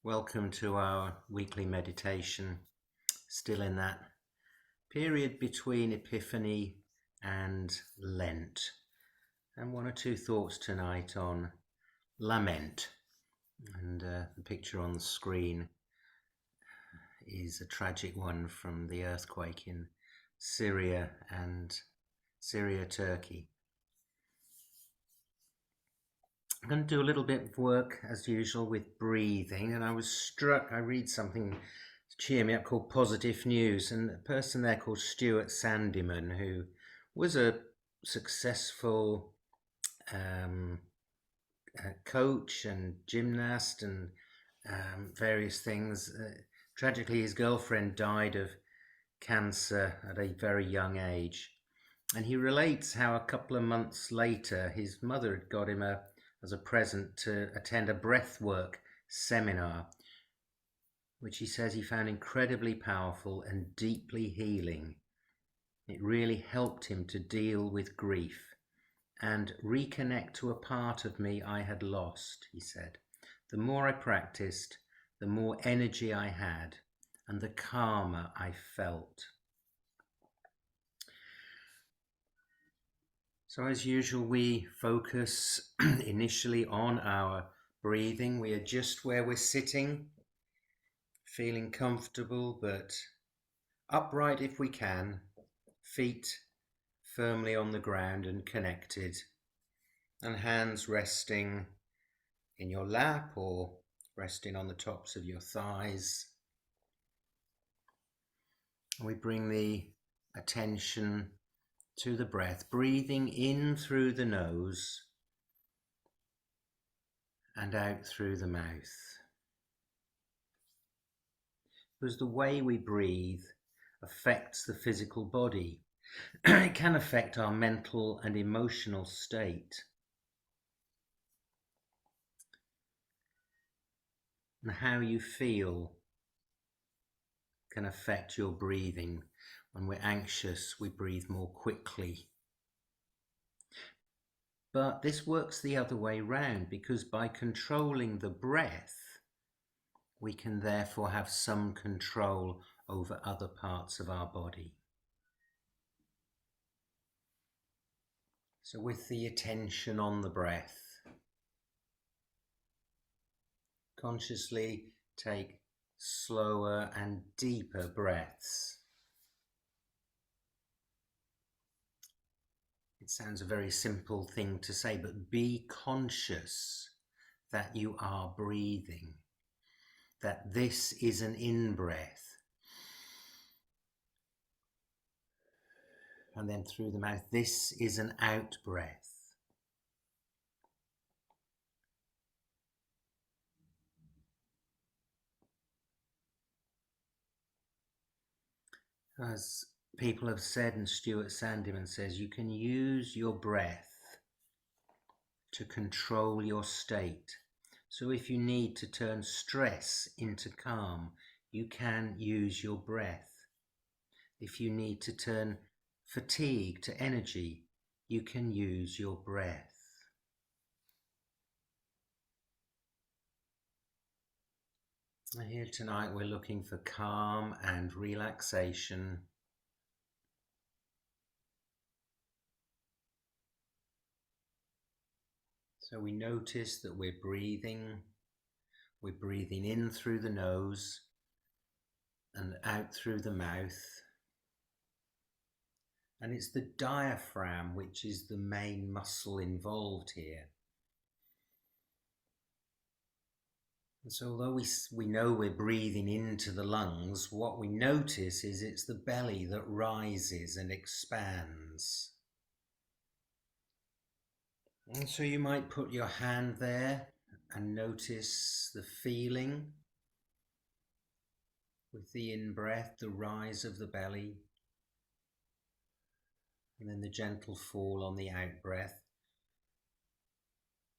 Welcome to our weekly meditation, still in that period between Epiphany and Lent. And one or two thoughts tonight on Lament. And the picture on the screen is a tragic one from the earthquake in Syria, Turkey. I'm going to do a little bit of work, as usual, with breathing, and I was struck. I read something to cheer me up called Positive News, and a person there called Stuart Sandeman, who was a successful coach and gymnast and various things. Tragically, his girlfriend died of cancer at a very young age, and he relates how a couple of months later his mother had got him as a present to attend a breathwork seminar, which he says he found incredibly powerful and deeply healing. It really helped him to deal with grief and reconnect to a part of me I had lost, he said. The more I practiced, the more energy I had and the calmer I felt. So as usual, we focus initially on our breathing. We adjust where we're sitting, feeling comfortable but upright if we can, feet firmly on the ground and connected, and hands resting in your lap or resting on the tops of your thighs. We bring the attention to the breath, breathing in through the nose and out through the mouth. Because the way we breathe affects the physical body. It can affect our mental and emotional state. And how you feel can affect your breathing. When we're anxious, we breathe more quickly. But this works the other way round, because by controlling the breath, we can therefore have some control over other parts of our body. So with the attention on the breath, consciously take slower and deeper breaths. It sounds a very simple thing to say, but be conscious that you are breathing, that this is an in-breath. And then through the mouth, this is an out-breath. As people have said, and Stuart Sandeman says, you can use your breath to control your state. So if you need to turn stress into calm, you can use your breath. If you need to turn fatigue to energy, you can use your breath. Here tonight we're looking for calm and relaxation. So we notice that we're breathing in through the nose and out through the mouth. And it's the diaphragm which is the main muscle involved here. And so although we know we're breathing into the lungs, what we notice is it's the belly that rises and expands. And so you might put your hand there and notice the feeling with the in-breath, the rise of the belly, and then the gentle fall on the out-breath.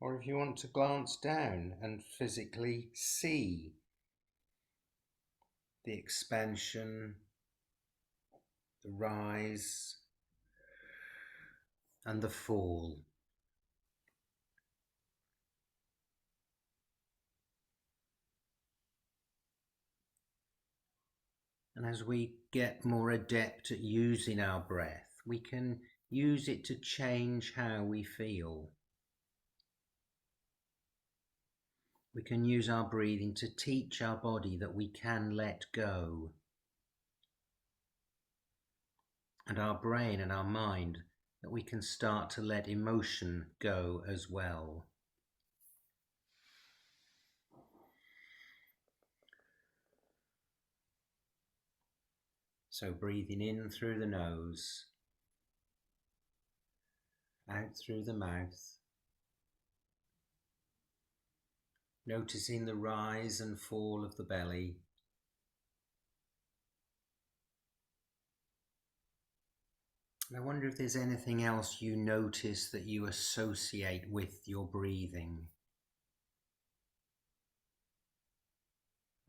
Or if you want to glance down and physically see the expansion, the rise, and the fall. And as we get more adept at using our breath, we can use it to change how we feel. We can use our breathing to teach our body that we can let go. And our brain and our mind that we can start to let emotion go as well. So breathing in through the nose, out through the mouth, noticing the rise and fall of the belly. I wonder if there's anything else you notice that you associate with your breathing.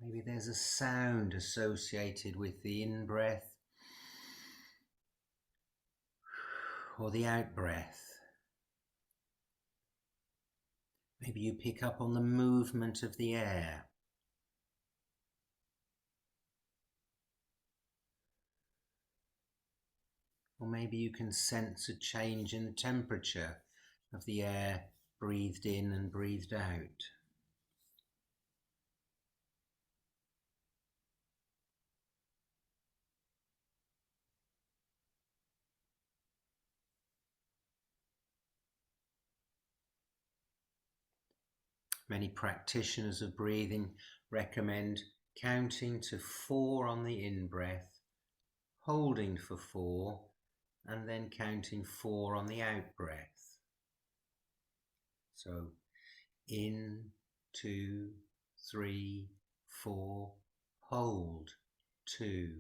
Maybe there's a sound associated with the in-breath or the out-breath. Maybe you pick up on the movement of the air. Or maybe you can sense a change in the temperature of the air breathed in and breathed out. Many practitioners of breathing recommend counting to 4 on the in-breath, holding for 4, and then counting 4 on the out-breath. So in, 2, 3, 4, hold, 2,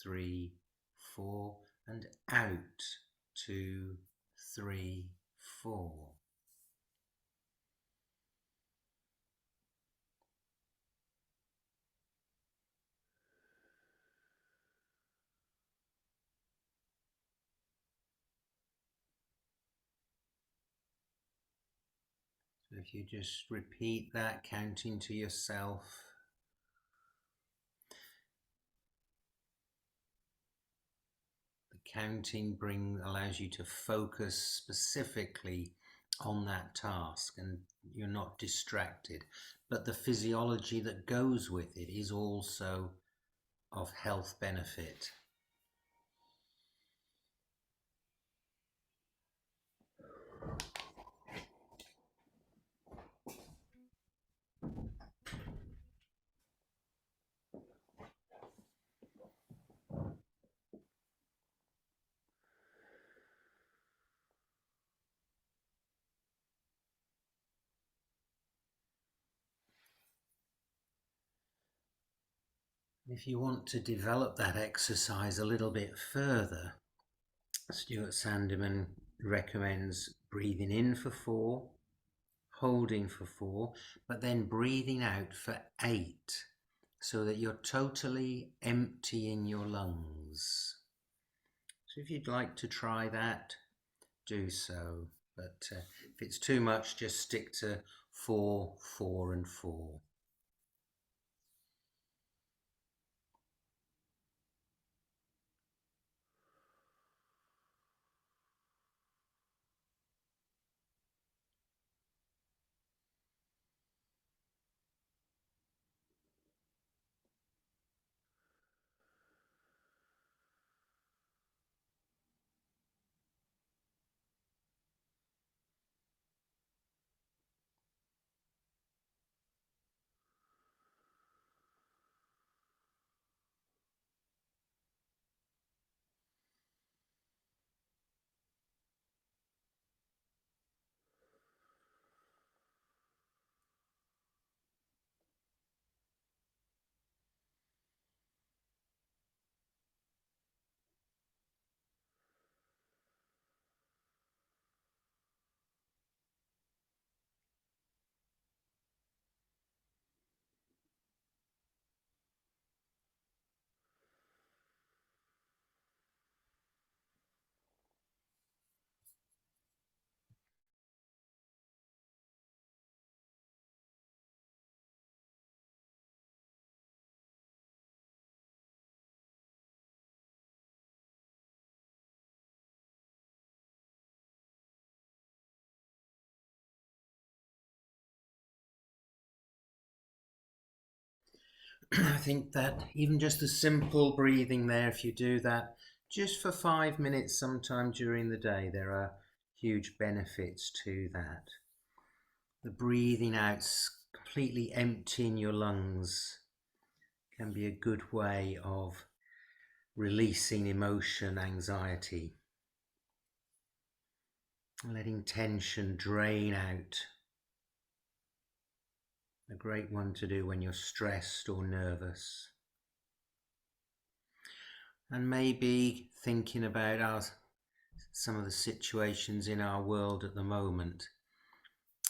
3, 4, and out, 2, 3, 4. So if you just repeat that, counting to yourself, the counting allows you to focus specifically on that task and you're not distracted. But the physiology that goes with it is also of health benefit. If you want to develop that exercise a little bit further, Stuart Sandeman recommends breathing in for 4, holding for 4, but then breathing out for 8, so that you're totally emptying your lungs. So if you'd like to try that, do so. But if it's too much, just stick to 4, 4 and 4. I think that even just the simple breathing there, if you do that just for 5 minutes sometime during the day, there are huge benefits to that. The breathing out, completely emptying your lungs, can be a good way of releasing emotion, anxiety, letting tension drain out. A great one to do when you're stressed or nervous. And maybe thinking about some of the situations in our world at the moment,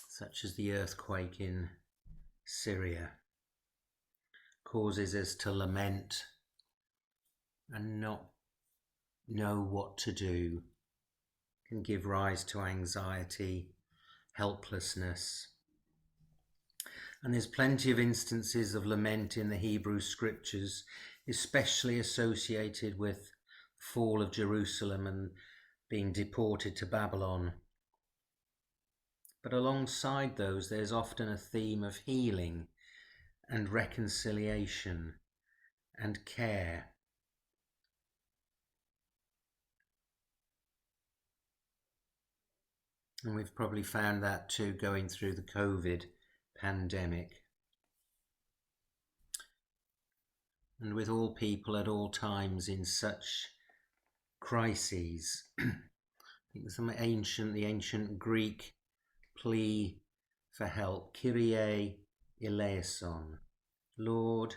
such as the earthquake in Syria, causes us to lament and not know what to do, can give rise to anxiety, helplessness. And there's plenty of instances of lament in the Hebrew scriptures, especially associated with the fall of Jerusalem and being deported to Babylon. But alongside those, there's often a theme of healing and reconciliation and care. And we've probably found that too going through the COVID pandemic. And with all people at all times in such crises, I think the ancient Greek plea for help, Kyrie Eleison, Lord,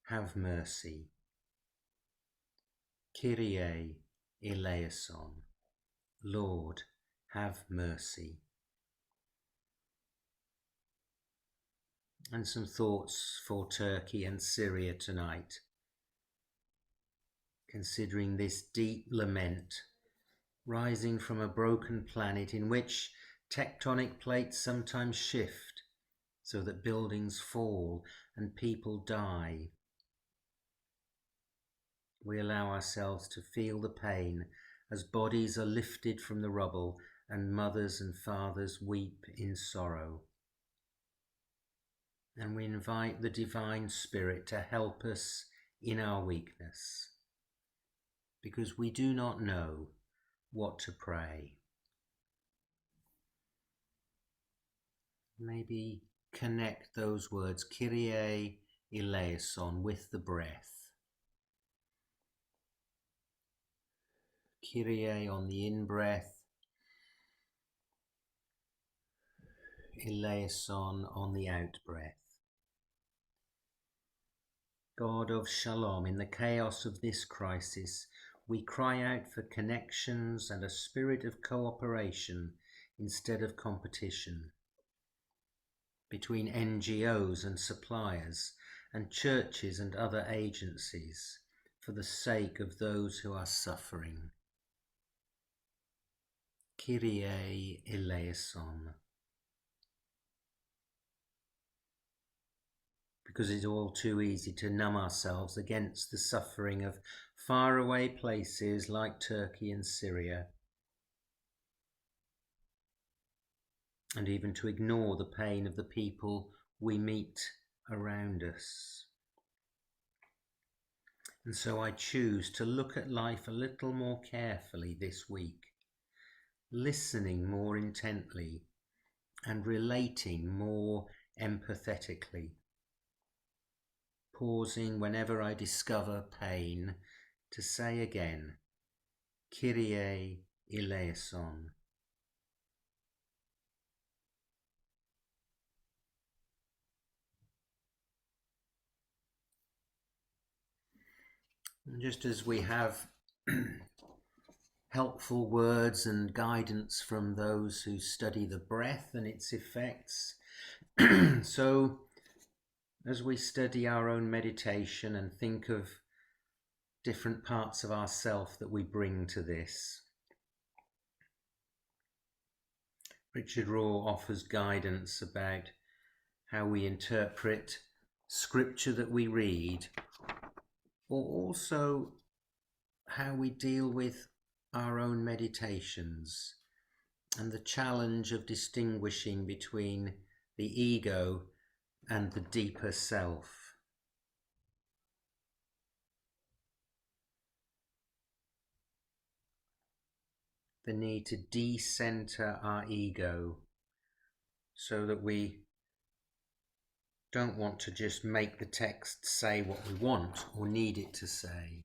have mercy. Kyrie Eleison, Lord, have mercy. And some thoughts for Turkey and Syria tonight, considering this deep lament rising from a broken planet in which tectonic plates sometimes shift so that buildings fall and people die. We allow ourselves to feel the pain as bodies are lifted from the rubble and mothers and fathers weep in sorrow. And we invite the Divine Spirit to help us in our weakness, because we do not know what to pray. Maybe connect those words, Kyrie Eleison, with the breath. Kyrie on the in-breath, Eleison on the out-breath. God of Shalom, in the chaos of this crisis, we cry out for connections and a spirit of cooperation instead of competition between NGOs and suppliers and churches and other agencies for the sake of those who are suffering. Kyrie Eleison. Because it's all too easy to numb ourselves against the suffering of faraway places like Turkey and Syria, and even to ignore the pain of the people we meet around us. And so I choose to look at life a little more carefully this week, listening more intently and relating more empathetically, pausing whenever I discover pain to say again, Kyrie Eleison. And just as we have helpful words and guidance from those who study the breath and its effects, so as we study our own meditation and think of different parts of ourself that we bring to this, Richard Rohr offers guidance about how we interpret scripture that we read, or also how we deal with our own meditations and the challenge of distinguishing between the ego and the deeper self. the need to de-center our ego so that we don't want to just make the text say what we want or need it to say.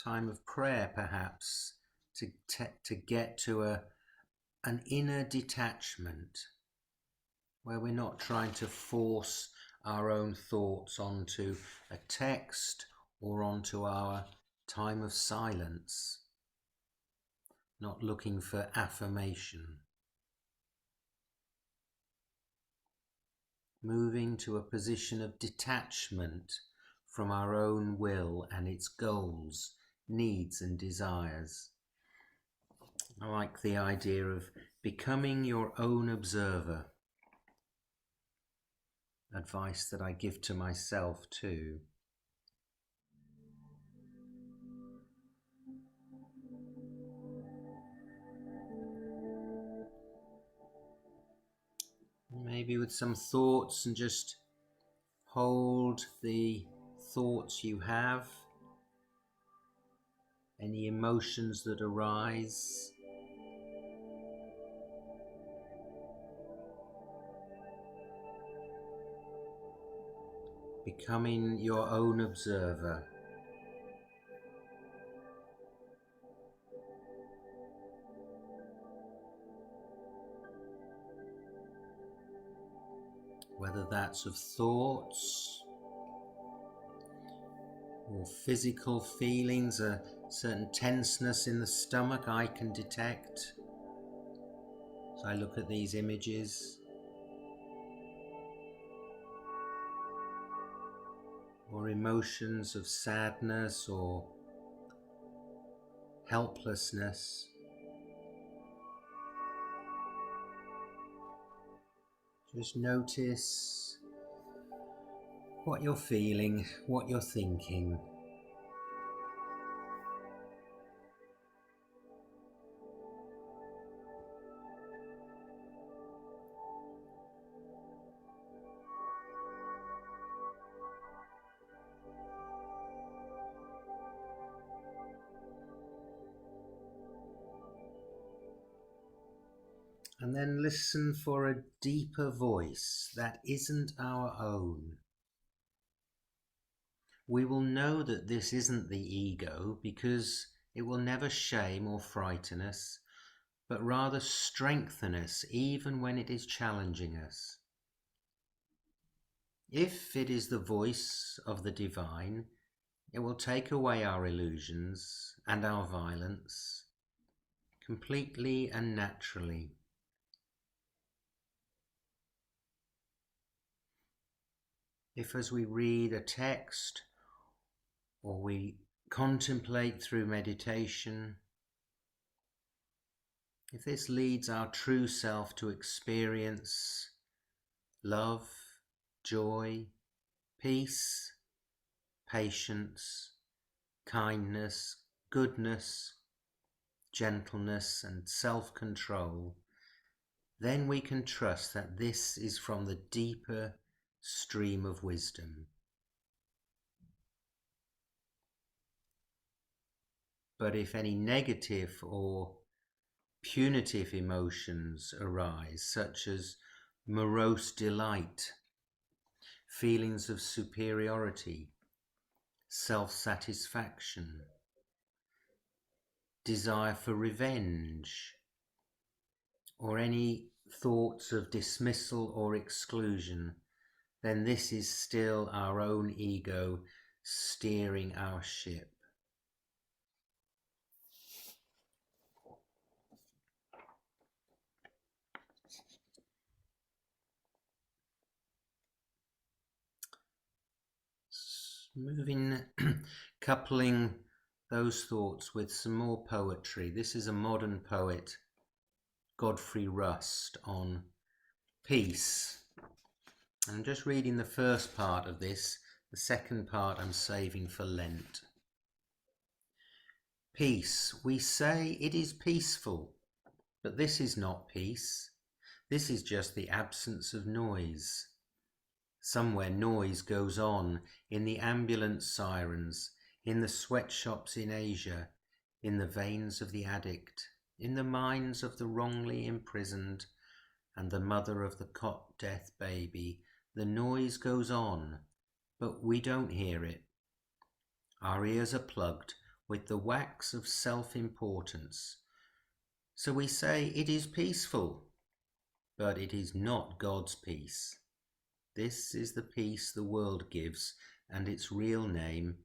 Time of prayer, perhaps, to get to an inner detachment where we're not trying to force our own thoughts onto a text or onto our time of silence, not looking for affirmation. Moving to a position of detachment from our own will and its goals, needs and desires. I like the idea of becoming your own observer. Advice that I give to myself too. Maybe with some thoughts, and just hold the thoughts you have, any emotions that arise. Becoming your own observer. Whether that's of thoughts or physical feelings, a certain tenseness in the stomach I can detect as I look at these images. Or emotions of sadness or helplessness. Just notice what you're feeling, what you're thinking. And then listen for a deeper voice that isn't our own. We will know that this isn't the ego because it will never shame or frighten us, but rather strengthen us even when it is challenging us. If it is the voice of the divine, it will take away our illusions and our violence completely and naturally. If as we read a text or we contemplate through meditation, if this leads our true self to experience love, joy, peace, patience, kindness, goodness, gentleness and self-control, then we can trust that this is from the deeper stream of wisdom. But if any negative or punitive emotions arise, such as morose delight, feelings of superiority, self-satisfaction, desire for revenge, or any thoughts of dismissal or exclusion, then this is still our own ego steering our ship. Moving, coupling those thoughts with some more poetry. This is a modern poet, Godfrey Rust, on peace. I'm just reading the first part of this. The second part I'm saving for Lent. Peace. We say it is peaceful, but this is not peace. This is just the absence of noise. Somewhere noise goes on in the ambulance sirens, in the sweatshops in Asia, in the veins of the addict, in the minds of the wrongly imprisoned, and the mother of the cot death baby. The noise goes on, but we don't hear it. Our ears are plugged with the wax of self-importance. So we say it is peaceful, but it is not God's peace. This is the peace the world gives, and its real name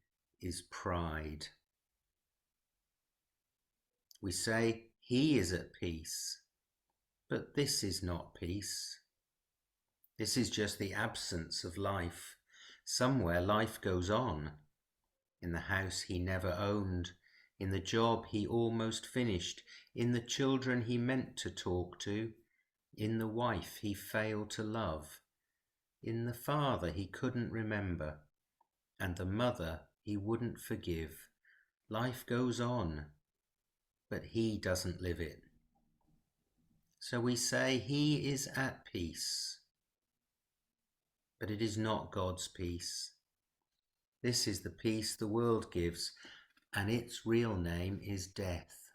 is pride. We say he is at peace, but this is not peace. This is just the absence of life. Somewhere life goes on. In the house he never owned, in the job he almost finished, in the children he meant to talk to, in the wife he failed to love, in the father he couldn't remember, and the mother he wouldn't forgive. Life goes on, but he doesn't live it. So we say he is at peace, but it is not God's peace. This is the peace the world gives, and its real name is death.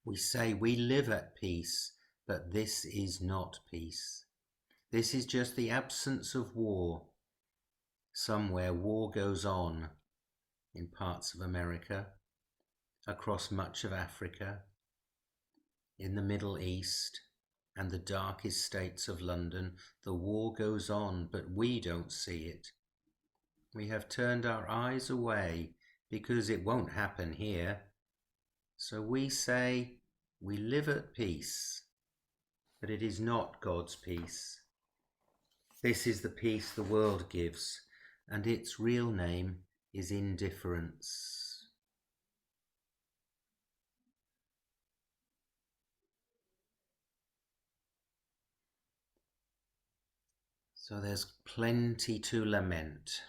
We say we live at peace, but this is not peace. This is just the absence of war. Somewhere war goes on, in parts of America, across much of Africa, in the Middle East, and the darkest states of London. The war goes on, but we don't see it. We have turned our eyes away because it won't happen here. So we say we live at peace, but it is not God's peace. This is the peace the world gives, and its real name is indifference. So there's plenty to lament.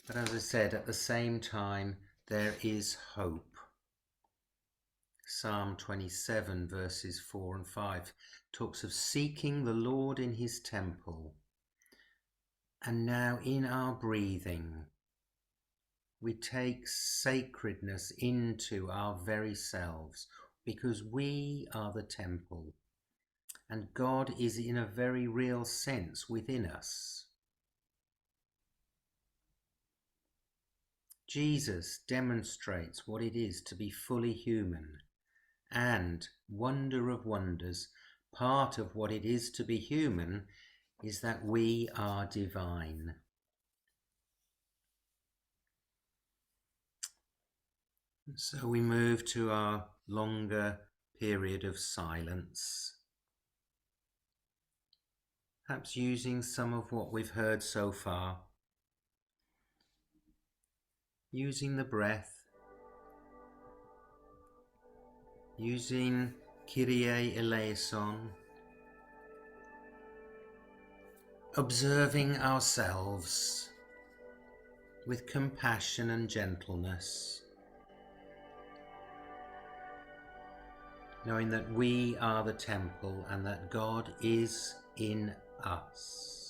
But as I said, at the same time, there is hope. Psalm 27 verses 4 and 5 talks of seeking the Lord in his temple. And now in our breathing, we take sacredness into our very selves, because we are the temple, and God is in a very real sense within us. Jesus demonstrates what it is to be fully human, and, wonder of wonders, part of what it is to be human is that we are divine. So we move to our longer period of silence, perhaps using some of what we've heard so far, using the breath, using Kyrie Eleison, observing ourselves with compassion and gentleness, knowing that we are the temple and that God is in us.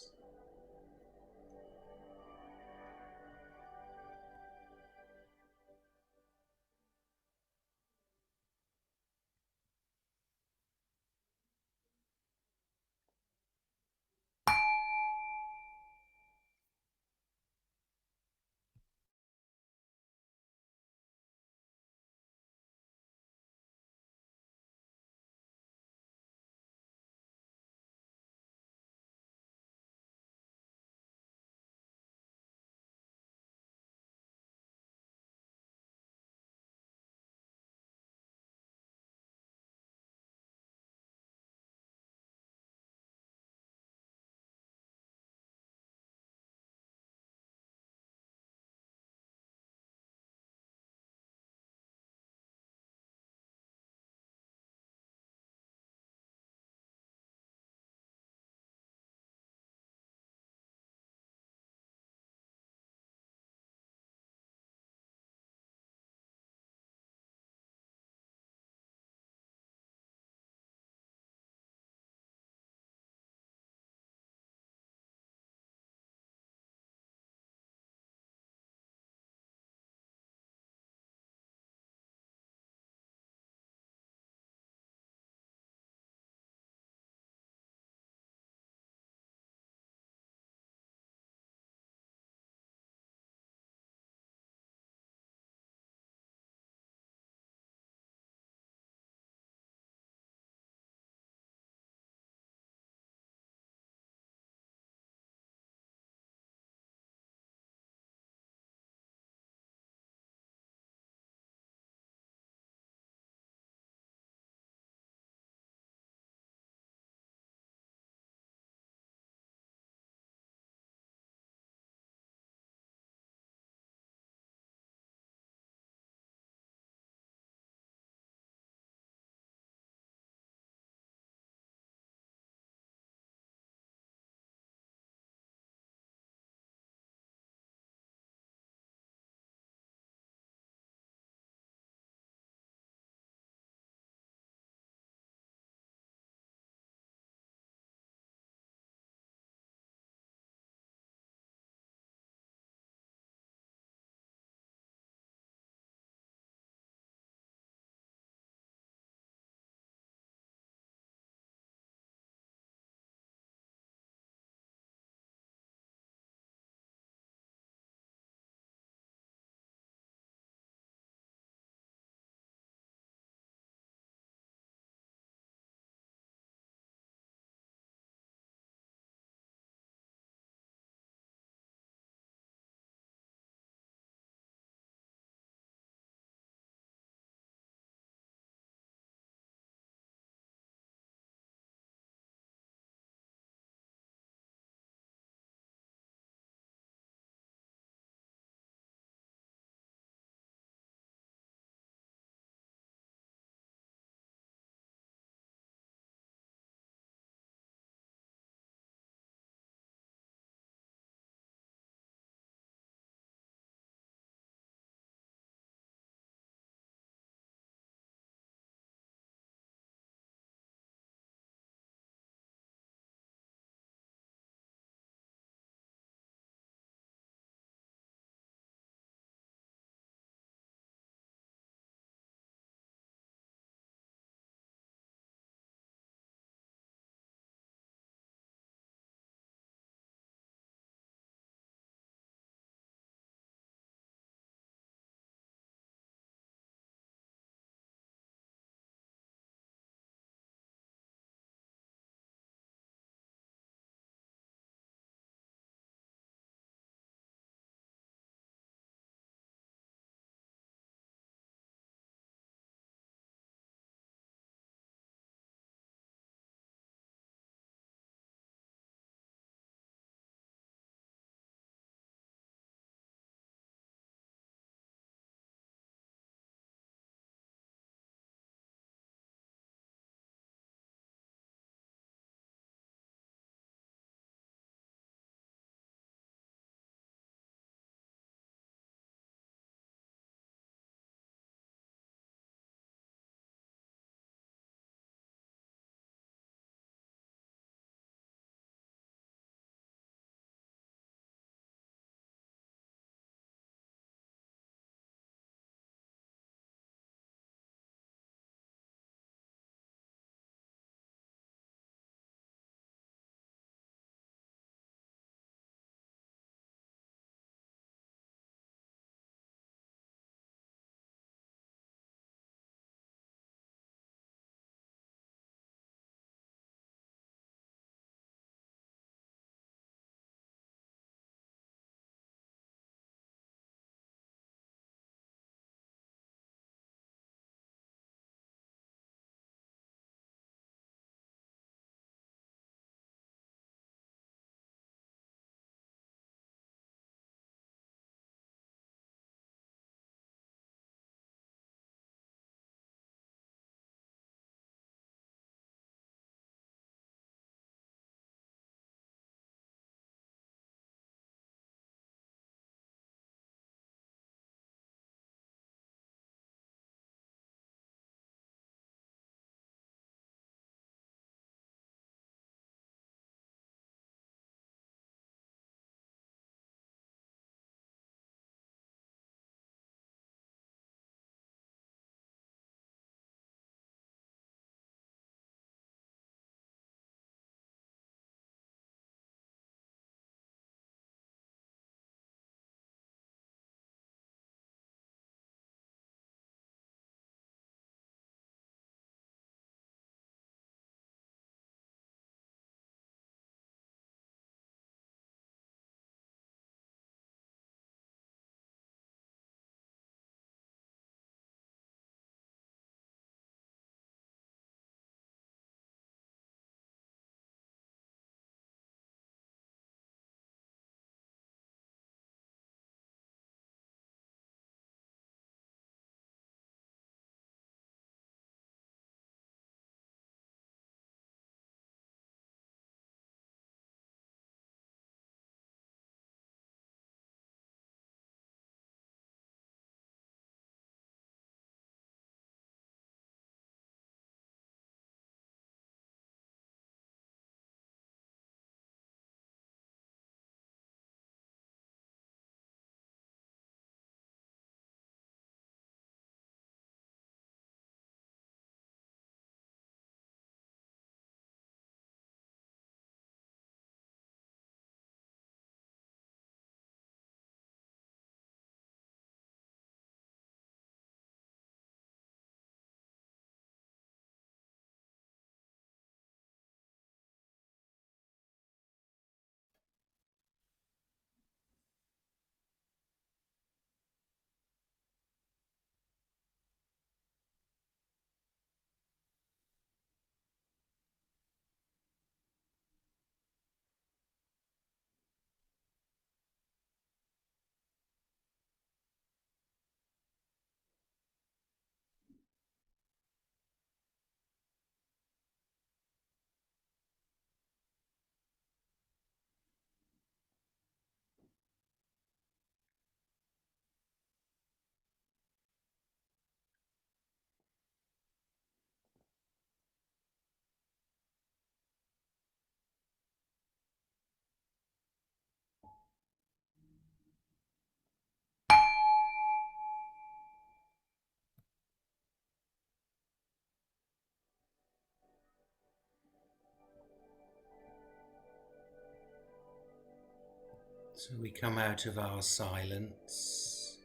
So we come out of our silence,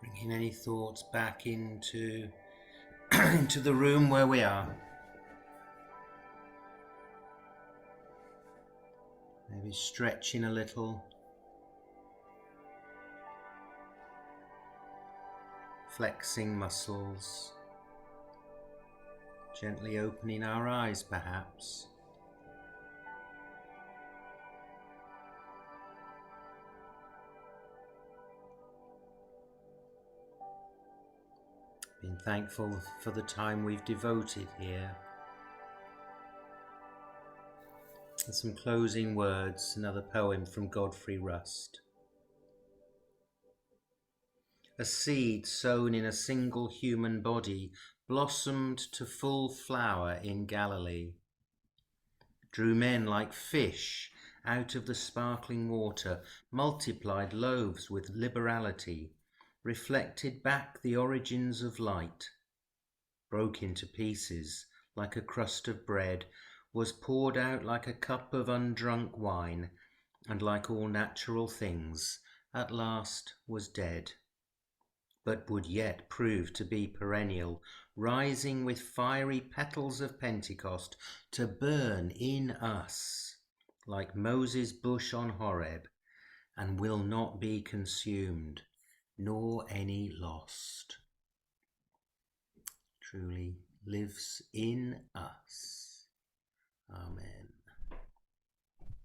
bringing any thoughts back into into the room where we are. Maybe stretching a little, flexing muscles, gently opening our eyes perhaps. Being thankful for the time we've devoted here. And some closing words, another poem from Godfrey Rust. A seed sown in a single human body blossomed to full flower in Galilee, drew men like fish out of the sparkling water, multiplied loaves with liberality, reflected back the origins of light, broke into pieces like a crust of bread, was poured out like a cup of undrunk wine, and like all natural things, at last was dead, but would yet prove to be perennial, rising with fiery petals of Pentecost to burn in us, like Moses' bush on Horeb, and will not be consumed, nor any lost. Truly lives in us. Amen.